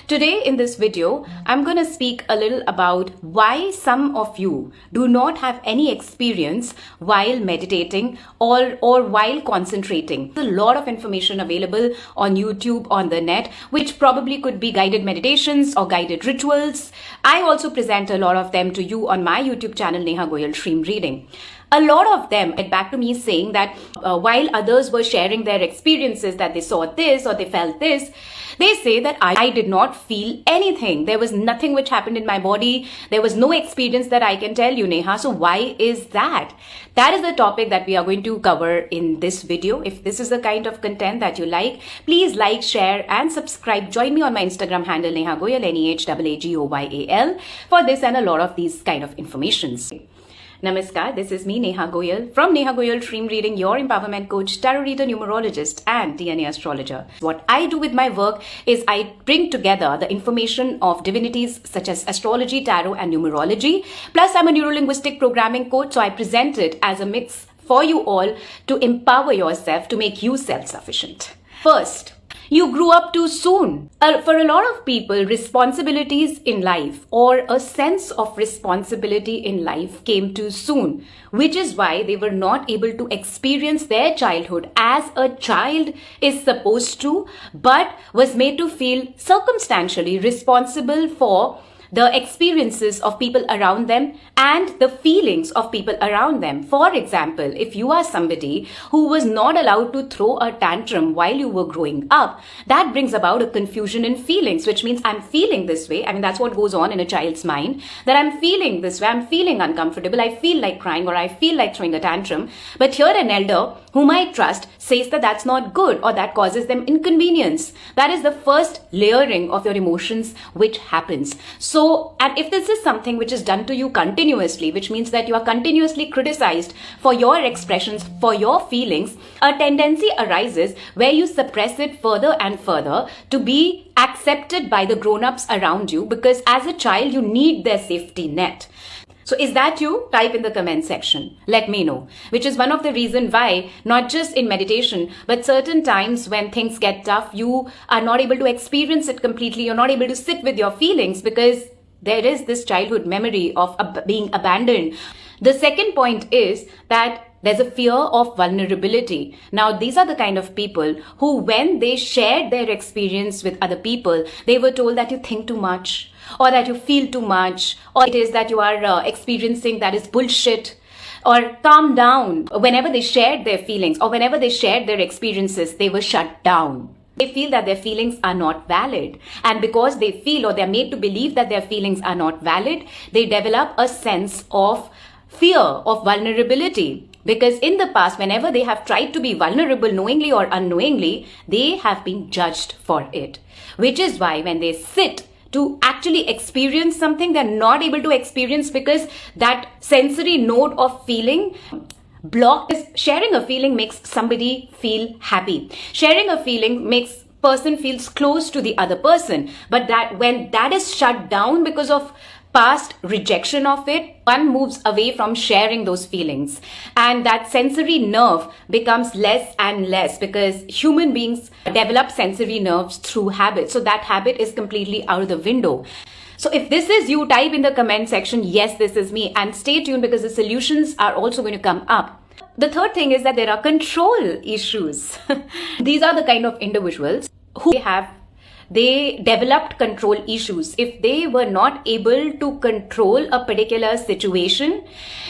Today in this video, I'm going to speak a little about why some of you do not have any experience while meditating or while concentrating. There's a lot of information available on YouTube, on the net, which probably could be guided meditations or guided rituals. I also present a lot of them to you on my YouTube channel, Nehaa Goyal Stream Reading. A lot of them get back to me saying that while others were sharing their experiences, that they saw this or they felt this, they say that I did not feel anything. There was nothing which happened in my body. There was no experience that I can tell you, Neha. So why is that? That is the topic that we are going to cover in this video. If this is the kind of content that you like, please like, share and subscribe. Join me on my Instagram handle, Nehaa Goyal, Nehagoyal, for this and a lot of these kind of informations. Namaskar, this is me, Nehaa Goyal, from Nehaa Goyal Stream Reading, your empowerment coach, tarot reader, numerologist, and DNA astrologer. What I do with my work is I bring together the information of divinities such as astrology, tarot, and numerology. Plus, I'm a neurolinguistic programming coach, so I present it as a mix for you all to empower yourself to make you self-sufficient. First, you grew up too soon. For a lot of people, responsibilities in life or a sense of responsibility in life came too soon, which is why they were not able to experience their childhood as a child is supposed to, but was made to feel circumstantially responsible for the experiences of people around them and the feelings of people around them. For example, if you are somebody who was not allowed to throw a tantrum while you were growing up, that brings about a confusion in feelings, which means I'm feeling this way. I mean, that's what goes on in a child's mind, that I'm feeling this way, I'm feeling uncomfortable, I feel like crying or I feel like throwing a tantrum. But here an elder whom I trust says that that's not good or that causes them inconvenience. That is the first layering of your emotions which happens. So, and if this is something which is done to you continuously, which means that you are continuously criticized for your expressions, for your feelings, a tendency arises where you suppress it further and further to be accepted by the grown-ups around you, because as a child, you need their safety net. So is that you? Type in the comment section. Let me know. Which is one of the reasons why, not just in meditation, but certain times when things get tough, you are not able to experience it completely. You're not able to sit with your feelings because there is this childhood memory of being abandoned. The second point is that there's a fear of vulnerability. Now, these are the kind of people who, when they shared their experience with other people, they were told that you think too much, or that you feel too much, or it is that you are experiencing that is bullshit, or calm down. Whenever they shared their feelings or whenever they shared their experiences, they were shut down. They feel that their feelings are not valid. And because they feel or they're made to believe that their feelings are not valid, they develop a sense of fear of vulnerability. Because in the past, whenever they have tried to be vulnerable knowingly or unknowingly, they have been judged for it. Which is why when they sit to actually experience something, they're not able to experience because that sensory node of feeling blocked. Sharing a feeling makes somebody feel happy. Sharing a feeling makes person feels close to the other person. But that when that is shut down because of past rejection of it, one moves away from sharing those feelings. And that sensory nerve becomes less and less because human beings develop sensory nerves through habit. So that habit is completely out of the window. So if this is you, type in the comment section, yes, this is me, and stay tuned because the solutions are also going to come up. The third thing is that there are control issues. These are the kind of individuals who they developed control issues. If they were not able to control a particular situation,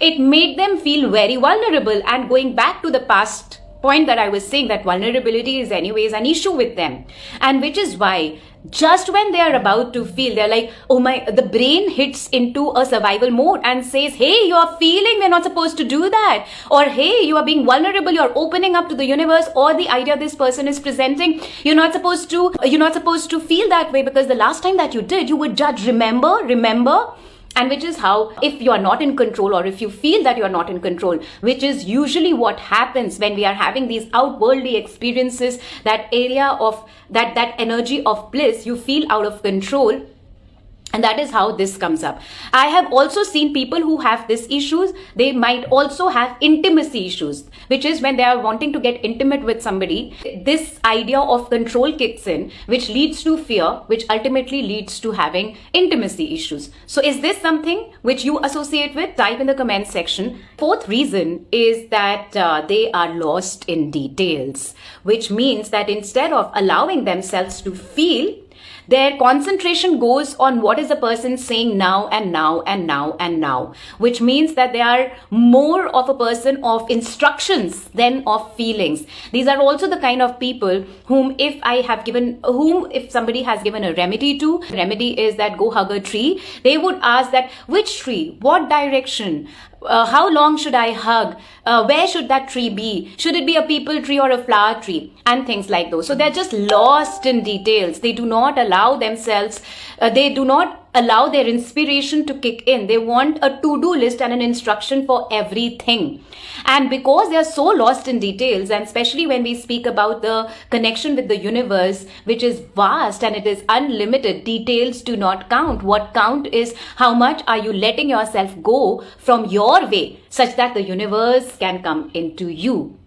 it made them feel very vulnerable. And going back to the past point that I was saying, that vulnerability is anyways an issue with them. And which is why just when they are about to feel, they're like, oh my, the brain hits into a survival mode and says, hey, you are feeling, we're not supposed to do that. Or hey, you are being vulnerable, you're opening up to the universe or the idea this person is presenting. You're not supposed to feel that way because the last time that you did, you would judge. Remember? And which is how, if you are not in control or if you feel that you are not in control, which is usually what happens when we are having these outworldly experiences, that area of that energy of bliss, you feel out of control. And that is how this comes up. I have also seen people who have these issues. They might also have intimacy issues, which is when they are wanting to get intimate with somebody. This idea of control kicks in, which leads to fear, which ultimately leads to having intimacy issues. So is this something which you associate with? Type in the comment section. Fourth reason is that they are lost in details, which means that instead of allowing themselves to feel, their concentration goes on what is the person saying now and now and now and now, which means that they are more of a person of instructions than of feelings. These are also the kind of people whom if somebody has given a remedy to, remedy is that go hug a tree, they would ask that which tree, what direction, how long should I hug? Where should that tree be? Should it be a people tree or a flower tree? And things like those. So they're just lost in details. They do not allow themselves, they do not allow their inspiration to kick in. They want a to-do list and an instruction for everything. And because they are so lost in details, and especially when we speak about the connection with the universe, which is vast and it is unlimited, details do not count. What count is how much are you letting yourself go from your way such that the universe can come into you.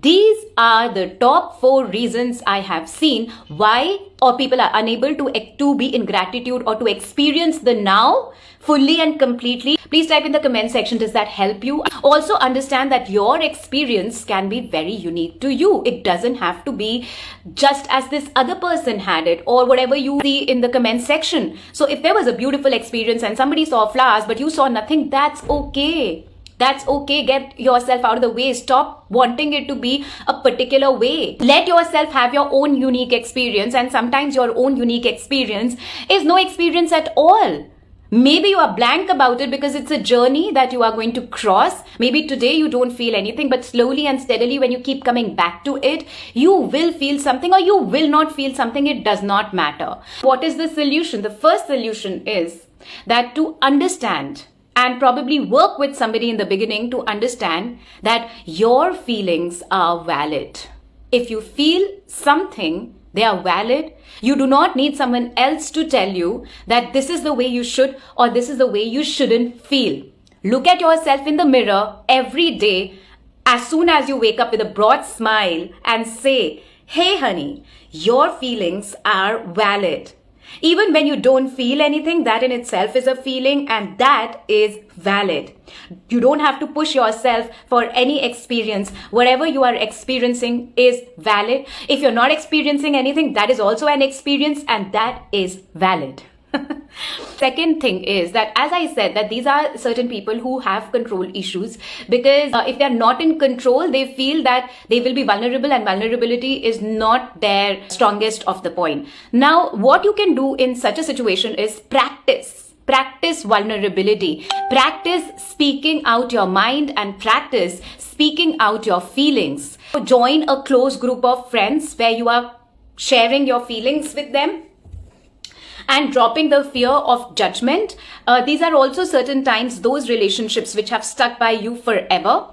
These are the top 4 reasons I have seen why people are unable to be in gratitude or to experience the now fully and completely. Please type in the comment section, does that help you? Also understand that your experience can be very unique to you. It doesn't have to be just as this other person had it or whatever you see in the comment section. So if there was a beautiful experience and somebody saw flowers but you saw nothing, that's okay. That's okay. Get yourself out of the way. Stop wanting it to be a particular way. Let yourself have your own unique experience, and sometimes your own unique experience is no experience at all. Maybe you are blank about it because it's a journey that you are going to cross. Maybe today you don't feel anything, but slowly and steadily when you keep coming back to it, you will feel something or you will not feel something. It does not matter. What is the solution? The first solution is that to understand and probably work with somebody in the beginning to understand that your feelings are valid. If you feel something, they are valid. You do not need someone else to tell you that this is the way you should or this is the way you shouldn't feel. Look at yourself in the mirror every day as soon as you wake up with a broad smile and say, hey honey, your feelings are valid. Even when you don't feel anything, that in itself is a feeling and that is valid. You don't have to push yourself for any experience. Whatever you are experiencing is valid. If you're not experiencing anything, that is also an experience and that is valid. Second thing is that, as I said, that these are certain people who have control issues because if they're not in control, they feel that they will be vulnerable and vulnerability is not their strongest of the point. Now, what you can do in such a situation is practice vulnerability, practice speaking out your mind and practice speaking out your feelings. Join a close group of friends where you are sharing your feelings with them and dropping the fear of judgment. These are also certain times those relationships which have stuck by you forever,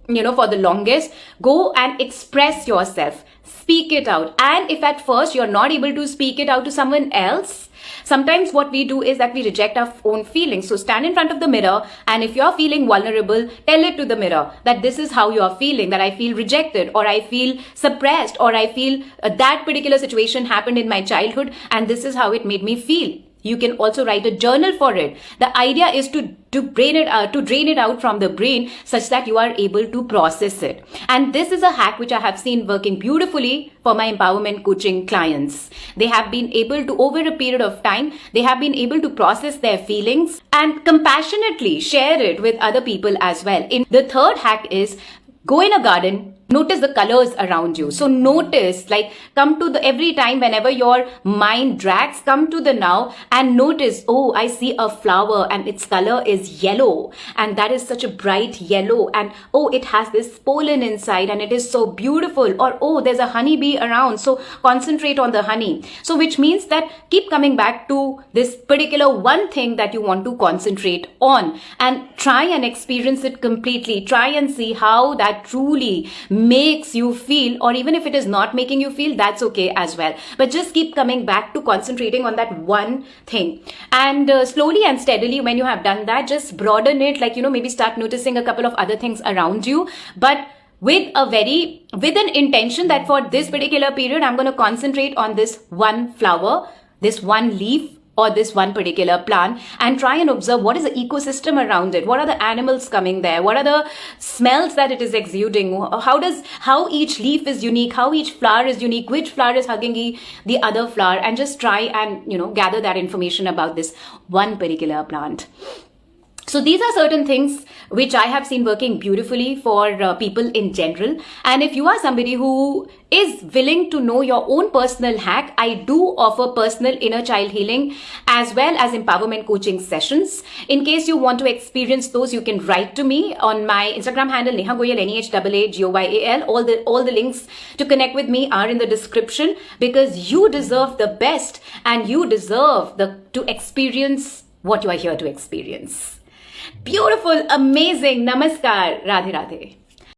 for the longest. Go and express yourself. Speak it out. And if at first you're not able to speak it out to someone else, sometimes what we do is that we reject our own feelings. So stand in front of the mirror and if you're feeling vulnerable, tell it to the mirror that this is how you're feeling, that I feel rejected or I feel suppressed or I feel that particular situation happened in my childhood and this is how it made me feel. You can also write a journal for it. The idea is to drain it out from the brain such that you are able to process it. And this is a hack which I have seen working beautifully for my empowerment coaching clients. They have been able to, over a period of time, they have been able to process their feelings and compassionately share it with other people as well. The third hack is go in a garden. Notice the colors around you. So notice, come to every time whenever your mind drags, come to the now and notice, oh, I see a flower and its color is yellow and that is such a bright yellow and oh, it has this pollen inside and it is so beautiful, or oh, there's a honeybee around, so concentrate on the honey. So which means that keep coming back to this particular one thing that you want to concentrate on and try and experience it completely. Try and see how that truly makes you feel, or even if it is not making you feel, that's okay as well. But just keep coming back to concentrating on that one thing. And slowly and steadily, when you have done that, just broaden it, like, maybe start noticing a couple of other things around you. But with an intention that for this particular period, I'm going to concentrate on this one flower, this one leaf, or this one particular plant, and try and observe what is the ecosystem around it. What are the animals coming there? What are the smells that it is exuding? How each leaf is unique, how each flower is unique, which flower is hugging the other flower, and just try and, gather that information about this one particular plant. So these are certain things which I have seen working beautifully for people in general. And if you are somebody who is willing to know your own personal hack, I do offer personal inner child healing as well as empowerment coaching sessions. In case you want to experience those, you can write to me on my Instagram handle, Nehaa Goyal, NEHAAGOYAL. All the links to connect with me are in the description, because you deserve the best and you deserve to experience what you are here to experience. Beautiful, amazing. Namaskar. Radhe Radhe.